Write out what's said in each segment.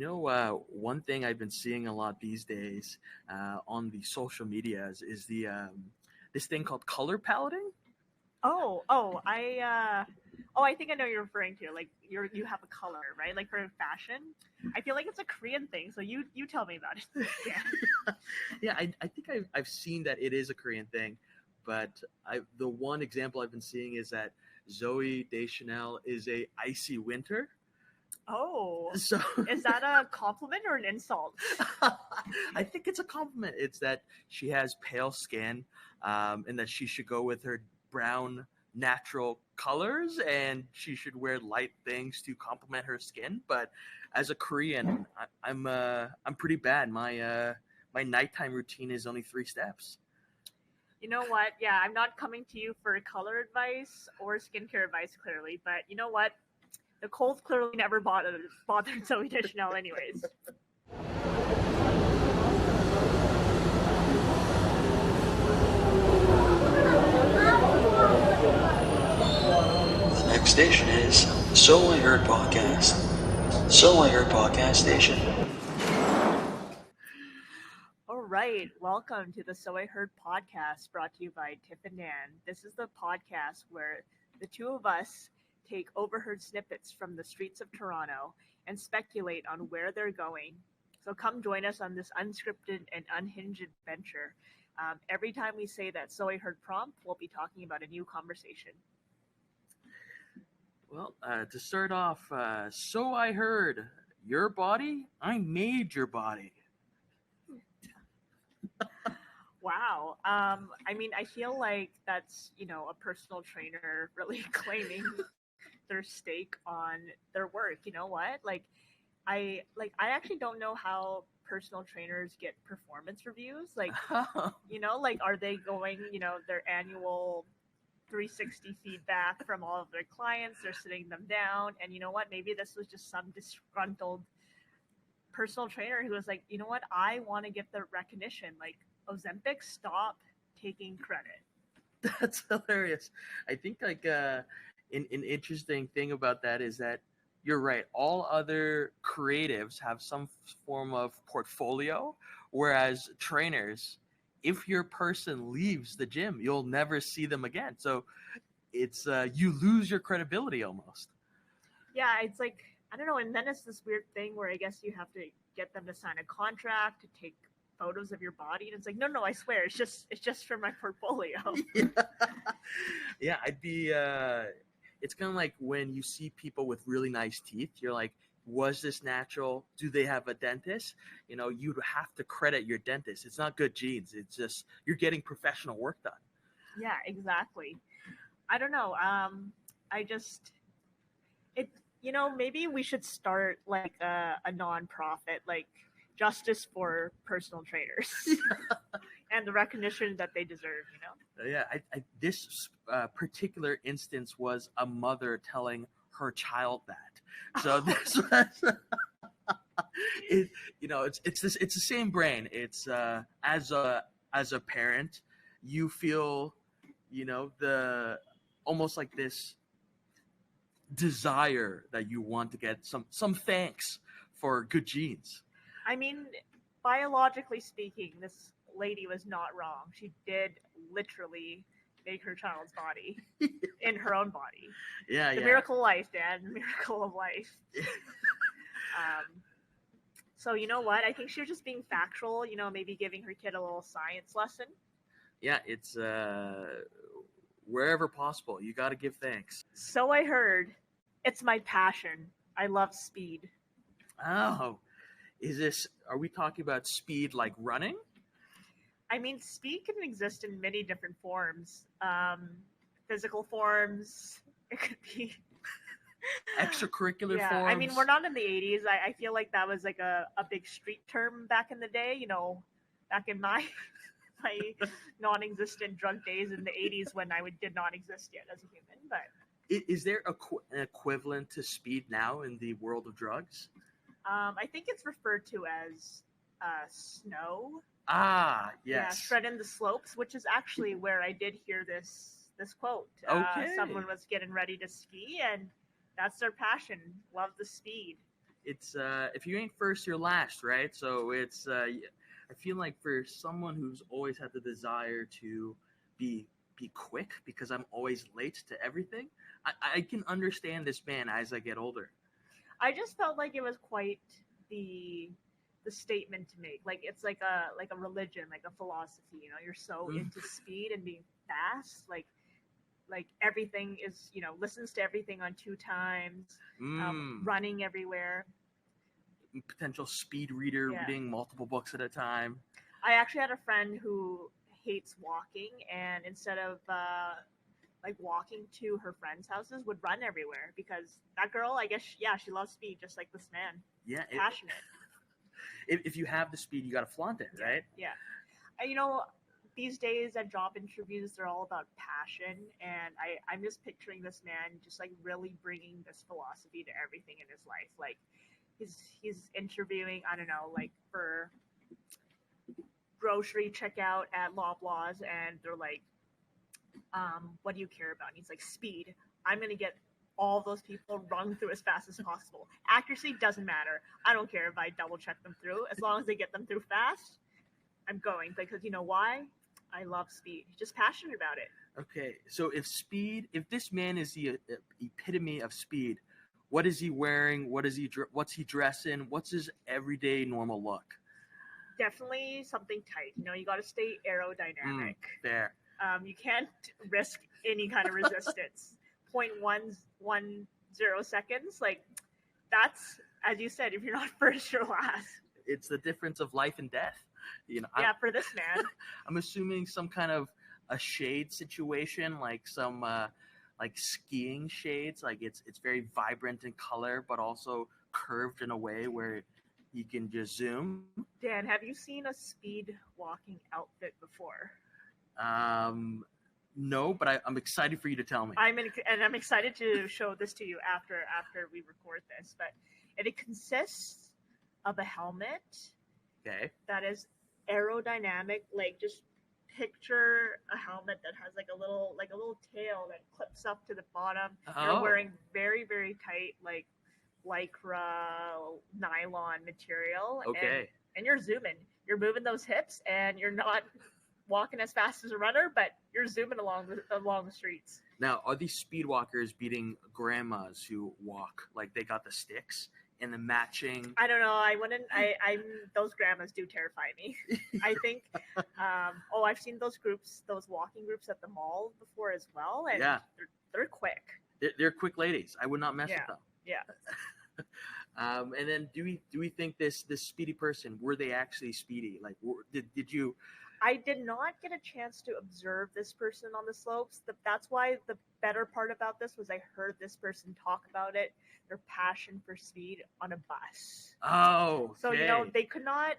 One thing I've been seeing a lot these days on the social medias is the this thing called color paletting. I think I know you're referring to. Like you have a color, right? Like for fashion. I feel like it's a Korean thing. So you tell me about it. Yeah. Yeah, I think I've seen that it is a Korean thing, but the one example I've been seeing is that Zoe Deschanel is a icy winter. Oh, So is that a compliment or an insult? I think it's a compliment. It's that she has pale skin, and that she should go with her brown natural colors, and she should wear light things to complement her skin. But as a Korean, I'm pretty bad. My nighttime routine is only 3 steps. You know what? Yeah, I'm not coming to you for color advice or skincare advice, clearly. But you know what? The cold clearly never bothered Zoe Deschanel, anyways. The next station is So I Heard Podcast. So I Heard Podcast Station. All right, welcome to the So I Heard Podcast, brought to you by Tiff and Nan. This is the podcast where the two of us take overheard snippets from the streets of Toronto and speculate on where they're going. So come join us on this unscripted and unhinged adventure. Every time we say that So I Heard prompt, we'll be talking about a new conversation. Well, to start off, so I heard your body. I made your body. Wow. I mean, I feel like that's, a personal trainer really claiming their stake on their work. You know what? I actually don't know how personal trainers get performance reviews. Are they going, their annual 360 feedback from all of their clients, they're sitting them down, and you know what? Maybe this was just some disgruntled personal trainer who was like, you know what? I want to get the recognition. Like, Ozempic, stop taking credit. That's hilarious. I think an interesting thing about that is that you're right. All other creatives have some form of portfolio, whereas trainers, if your person leaves the gym, you'll never see them again. So it's you lose your credibility almost. Yeah, it's like, I don't know. And then it's this weird thing where I guess you have to get them to sign a contract to take photos of your body, and it's like, no, I swear, it's just for my portfolio. Yeah, I'd be. It's kind of like when you see people with really nice teeth. You're like, was this natural? Do they have a dentist? You'd have to credit your dentist. It's not good genes. It's just you're getting professional work done. Yeah, exactly. I don't know. Maybe we should start like a non-profit, like Justice for Personal Trainers, and the recognition that they deserve. Yeah, this particular instance was a mother telling her child that. So this was, it's the same brain. It's as a parent, you feel, the almost like this desire that you want to get some thanks for good genes. I mean, biologically speaking, this lady was not wrong. She did literally make her child's body in her own body. Yeah, the miracle of life, Dad. The miracle of life. So you know what? I think she was just being factual. Maybe giving her kid a little science lesson. Yeah, it's wherever possible, you got to give thanks. So I heard. It's my passion. I love speed. Oh. Are we talking about speed like running? I mean, speed can exist in many different forms. Physical forms. It could be extracurricular forms. I mean, we're not in the 80s. I feel like that was like a big street term back in the day, back in my non-existent drug days in the 80s when I did not exist yet as a human. But is there an equivalent to speed now in the world of drugs? I think it's referred to as snow. Ah, yes. Yeah, shredding the slopes, which is actually where I did hear this quote. Okay. Someone was getting ready to ski, and that's their passion. Love the speed. it's if you ain't first, you're last, right? So it's I feel like for someone who's always had the desire to be quick because I'm always late to everything, I can understand this man as I get older. I just felt like it was quite the statement to make. Like it's like a religion, like a philosophy. You know, you're so into speed and being fast, like everything is, you know, listens to everything on 2 times, running everywhere. Potential speed reader, reading multiple books at a time. I actually had a friend who hates walking, and instead of like walking to her friends' houses, would run everywhere because that girl, I guess, she loves speed just like this man. Yeah, passionate. If you have the speed, you got to flaunt it, right? Yeah. You know, these days at job interviews, they're all about passion, and I'm just picturing this man just like really bringing this philosophy to everything in his life. Like he's interviewing, I don't know, like for grocery checkout at Loblaws, and they're like, what do you care about? And he's like, speed. I'm gonna get all those people run through as fast as possible. Accuracy doesn't matter. I don't care if I double check them through. As long as they get them through fast, I'm going. Because you know why? I love speed. He's just passionate about it. Okay, so if this man is the epitome of speed, what is he wearing? What's he dressing? What's his everyday normal look? Definitely something tight. You know, you got to stay aerodynamic. There. You can't risk any kind of resistance. 0.110 seconds. Like, that's, as you said, if you're not first, you're last. It's the difference of life and death. You know. Yeah, for this man. I'm assuming some kind of a shade situation, like some like skiing shades. Like it's very vibrant in color, but also curved in a way where you can just zoom. Dan, have you seen a speed walking outfit before? No, but I'm excited for you to tell me. I'm excited to show this to you after we record this. But it consists of a helmet. Okay. That is aerodynamic. Like, just picture a helmet that has like a little tail that clips up to the bottom. Oh. You're wearing very, very tight, like lycra nylon material. Okay. And you're zooming. You're moving those hips, and you're not walking as fast as a runner, but you're zooming along the streets. Now, are these speed walkers beating grandmas who walk like they got the sticks and the matching? I don't know. I wouldn't. Those grandmas do terrify me. I think. I've seen those walking groups at the mall before as well, and they're quick. They're quick ladies. I would not mess with them. Yeah. And then do we think this speedy person, were they actually speedy? Like, did you? I did not get a chance to observe this person on the slopes. That's why the better part about this was I heard this person talk about it, their passion for speed, on a bus. Oh, okay. So, you know, they could not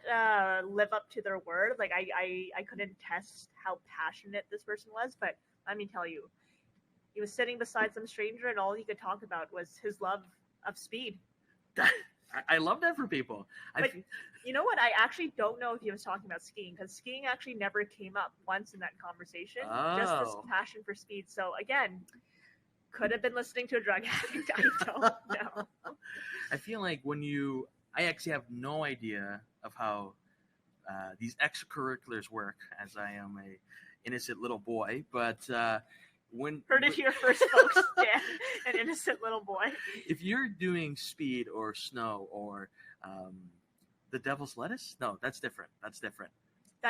live up to their word. Like, I couldn't test how passionate this person was, but let me tell you, he was sitting beside some stranger, and all he could talk about was his love of speed. I love that for people. But you know what? I actually don't know if he was talking about skiing, because skiing actually never came up once in that conversation. Oh. Just this passion for speed. So again, could have been listening to a drug addict. I don't know. I feel like I actually have no idea of how these extracurriculars work, as I am a innocent little boy. But heard it here first, folks. Dan, an innocent little boy. If you're doing speed or snow or the devil's lettuce, no, that's different. That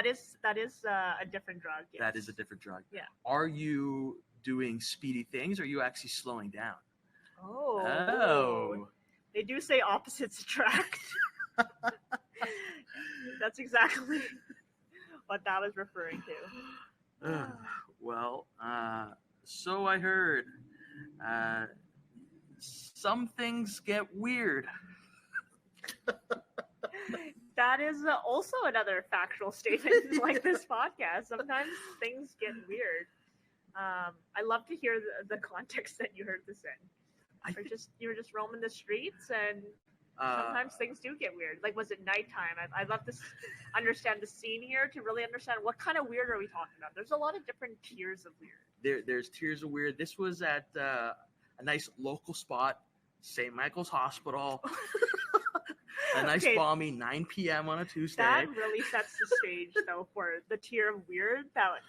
is a different drug. Yes. That is a different drug. Yeah. Are you doing speedy things, or are you actually slowing down? Oh. They do say opposites attract. That's exactly what that was referring to. Well, so I heard. Some things get weird. That is also another factual statement like this podcast. Sometimes things get weird. I love to hear the context that you heard this in. You were just roaming the streets, and sometimes things do get weird. Like, was it nighttime? I'd love to understand the scene here to really understand what kind of weird are we talking about. There's a lot of different tiers of weird. There's tiers of weird. This was at a nice local spot, St. Michael's Hospital. a nice Okay. balmy 9 p.m. on a Tuesday. That really sets the stage, though, for the tier of weird that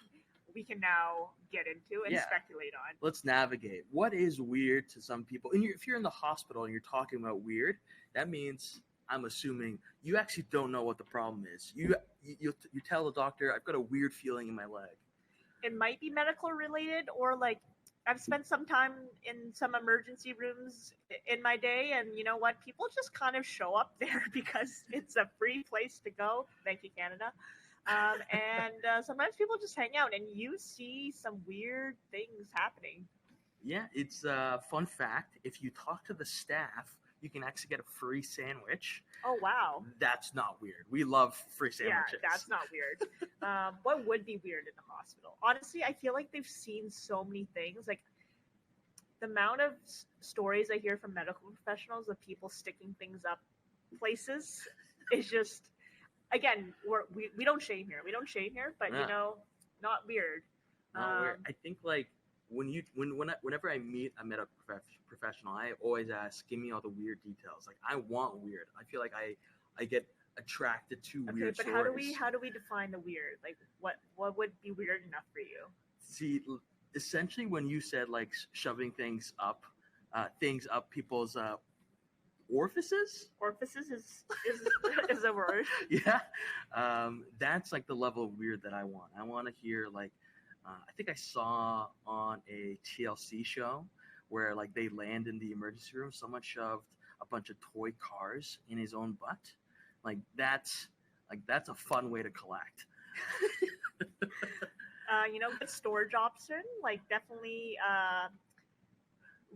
we can now get into and Yeah. speculate on. Let's navigate. What is weird to some people? And if you're in the hospital and you're talking about weird, that means I'm assuming you actually don't know what the problem is. You tell the doctor, I've got a weird feeling in my leg. It might be medical related, or like I've spent some time in some emergency rooms in my day, and you know what? People just kind of show up there because it's a free place to go. Thank you, Canada. And sometimes people just hang out, and you see some weird things happening. Yeah, it's a fun fact. If you talk to the staff, you can actually get a free sandwich. Oh, wow. That's not weird. We love free sandwiches. Yeah, that's not weird. What would be weird in the hospital? Honestly, I feel like they've seen so many things. Like the amount of stories I hear from medical professionals of people sticking things up places is just, again, we don't shame here. We don't shame here, but Yeah. not weird. Not weird. I think like whenever I meet a medical professional, I always ask, give me all the weird details. Like I want weird. I feel like I get attracted to Okay, weird but stories. how do we define the weird? Like what would be weird enough for you? See, essentially when you said like shoving things up people's orifices. Orifices is a word. Yeah, that's like the level of weird that I want. I want to hear like, I think I saw on a TLC show where like they land in the emergency room. Someone shoved a bunch of toy cars in his own butt. Like that's a fun way to collect. Good storage option, like definitely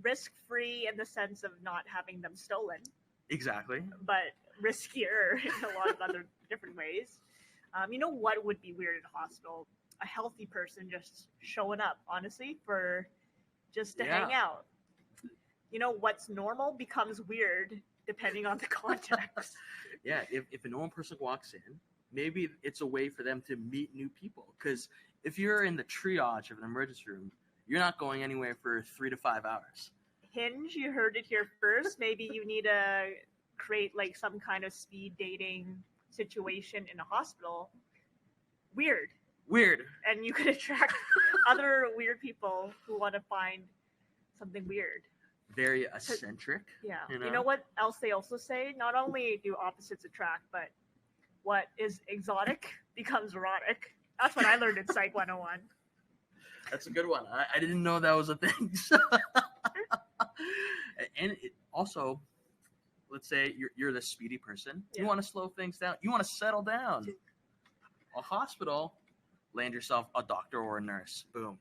risk-free in the sense of not having them stolen, Exactly. but riskier in a lot of other different ways. What would be weird in a hospital? A healthy person just showing up, honestly, for just to hang out. What's normal becomes weird depending on the context. Yeah, if a normal person walks in, maybe it's a way for them to meet new people. Because if you're in the triage of an emergency room, you're not going anywhere for 3 to 5 hours. Hinge, you heard it here first. Maybe you need to create like some kind of speed dating situation in a hospital. Weird. And you could attract other weird people who want to find something weird. Very eccentric. Yeah. You You know what else they also say? Not only do opposites attract, but what is exotic becomes erotic. That's what I learned in Psych 101. That's a good one. I didn't know that was a thing. And also, let's say you're the speedy person. Yeah. You want to slow things down. You want to settle down. A hospital, land yourself a doctor or a nurse. Boom.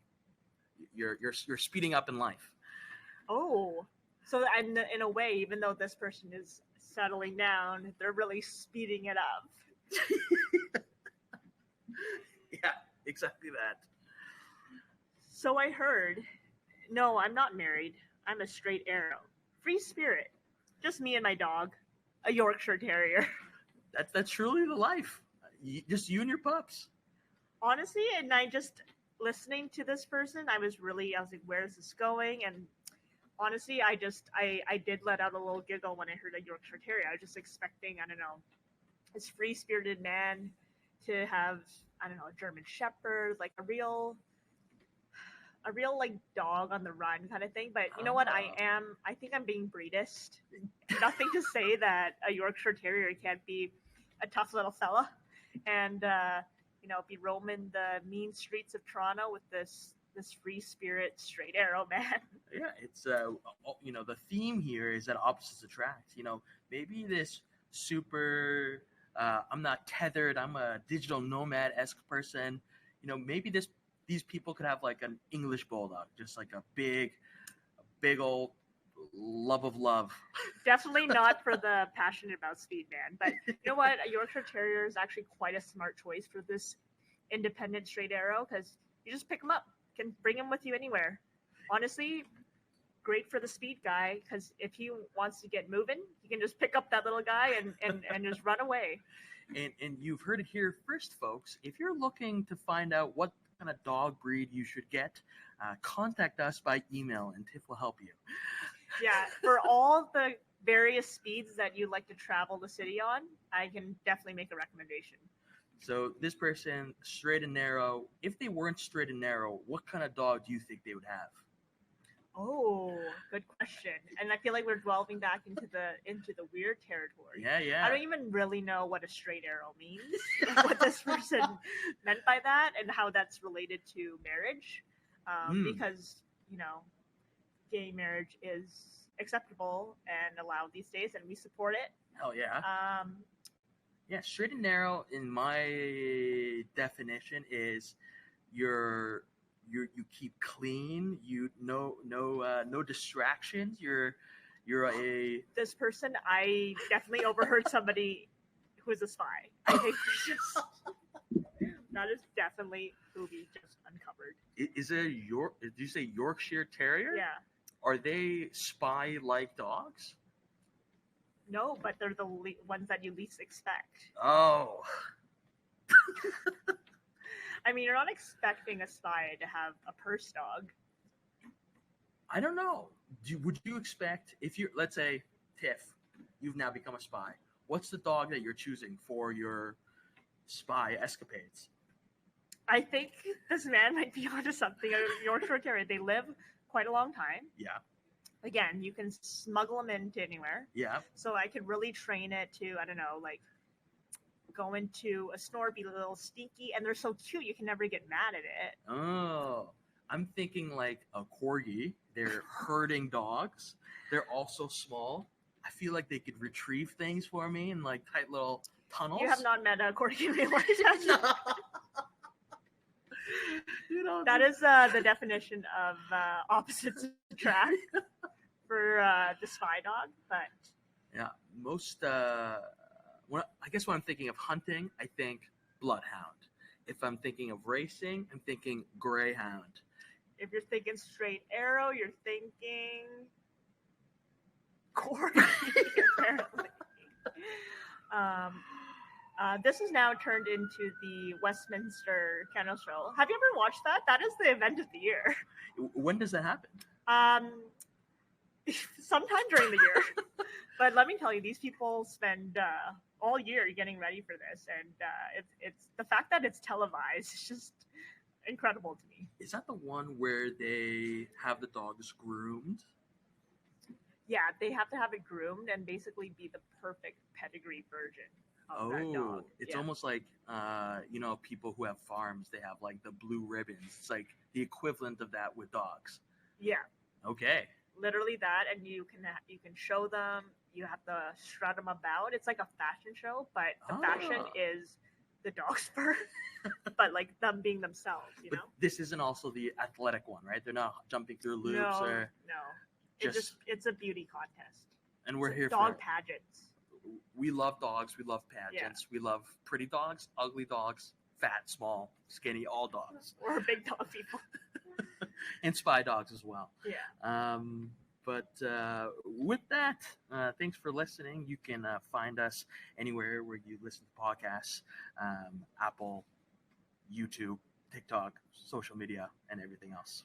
You're speeding up in life. Oh, so in a way, even though this person is settling down, they're really speeding it up. Yeah, exactly that. So I heard, no, I'm not married. I'm a straight arrow. Free spirit. Just me and my dog, a Yorkshire Terrier. That's truly the life. Just you and your pups. Honestly, and I just, listening to this person, I was like, where is this going? And honestly, I did let out a little giggle when I heard a Yorkshire Terrier. I was just expecting, I don't know, this free-spirited man to have, I don't know, a German Shepherd, like a real like dog on the run kind of thing. But you know what? I think I'm being breedist. Nothing to say that a Yorkshire Terrier can't be a tough little fella and be roaming the mean streets of Toronto with this free spirit straight arrow man. Yeah, it's the theme here is that opposites attract. Maybe this super I'm not tethered, I'm a digital nomad-esque person. Maybe these people could have like an English bulldog, just like a big old love of love. Definitely not for the passionate about speed man. But you know what? A Yorkshire Terrier is actually quite a smart choice for this independent straight arrow because you just pick him up, can bring him with you anywhere. Honestly, great for the speed guy because if he wants to get moving, he can just pick up that little guy and just run away. And you've heard it here first, folks. If you're looking to find out what kind of dog breed you should get, contact us by email and Tiff will help you. Yeah, for all the various speeds that you like to travel the city on, I can definitely make a recommendation. So this person, straight and narrow. If they weren't straight and narrow, what kind of dog do you think they would have? Oh, good question. And I feel like we're delving back into the weird territory. Yeah. I don't even really know what a straight arrow means, what this person meant by that, and how that's related to marriage. Because, gay marriage is acceptable and allowed these days, and we support it. Hell yeah. Yeah, straight and narrow in my definition is you keep clean. You no distractions. You're a This person, I definitely overheard somebody who is a spy. I think that is definitely who we just uncovered. Is it did you say Yorkshire Terrier? Yeah. Are they spy-like dogs? No, but they're the ones that you least expect. Oh. I mean, you're not expecting a spy to have a purse dog. I don't know. Would you expect, if you're, let's say, Tiff, you've now become a spy. What's the dog that you're choosing for your spy escapades? I think this man might be onto something. Yorkshire Terrier, they live quite a long time. Yeah. Again, you can smuggle them into anywhere. Yeah. So I could really train it to, I don't know, like go into a snore, be a little sneaky, and they're so cute you can never get mad at it. Oh, I'm thinking like a corgi. They're herding dogs. They're also small. I feel like they could retrieve things for me in like tight little tunnels. You have not met a corgi in real life. That is the definition of opposites attract for the spy dog. But yeah, most I guess when I'm thinking of hunting, I think bloodhound. If I'm thinking of racing, I'm thinking greyhound. If you're thinking straight arrow, you're thinking corgi. Apparently. This is now turned into the Westminster Kennel Show. Have you ever watched that? That is the event of the year. When does that happen? Sometime during the year. But let me tell you, these people spend all year getting ready for this, and it's the fact that it's televised is just incredible to me. Is that the one where they have the dogs groomed? Yeah, they have to have it groomed and basically be the perfect pedigree version of that dog. It's almost like people who have farms, they have like the blue ribbons. It's like the equivalent of that with dogs. Yeah. Okay. Literally that, and you can show them. You have to strut them about. It's like a fashion show, but the fashion is the dog's fur, but like them being themselves. But this isn't also the athletic one, right? They're not jumping through loops. No. It's a beauty contest. And we're here dog pageants. We love dogs. We love pageants. Yeah. We love pretty dogs, ugly dogs, fat, small, skinny, all dogs. We're big dog people. And spy dogs as well. Yeah. But with that, thanks for listening. You can find us anywhere where you listen to podcasts, Apple, YouTube, TikTok, social media, and everything else.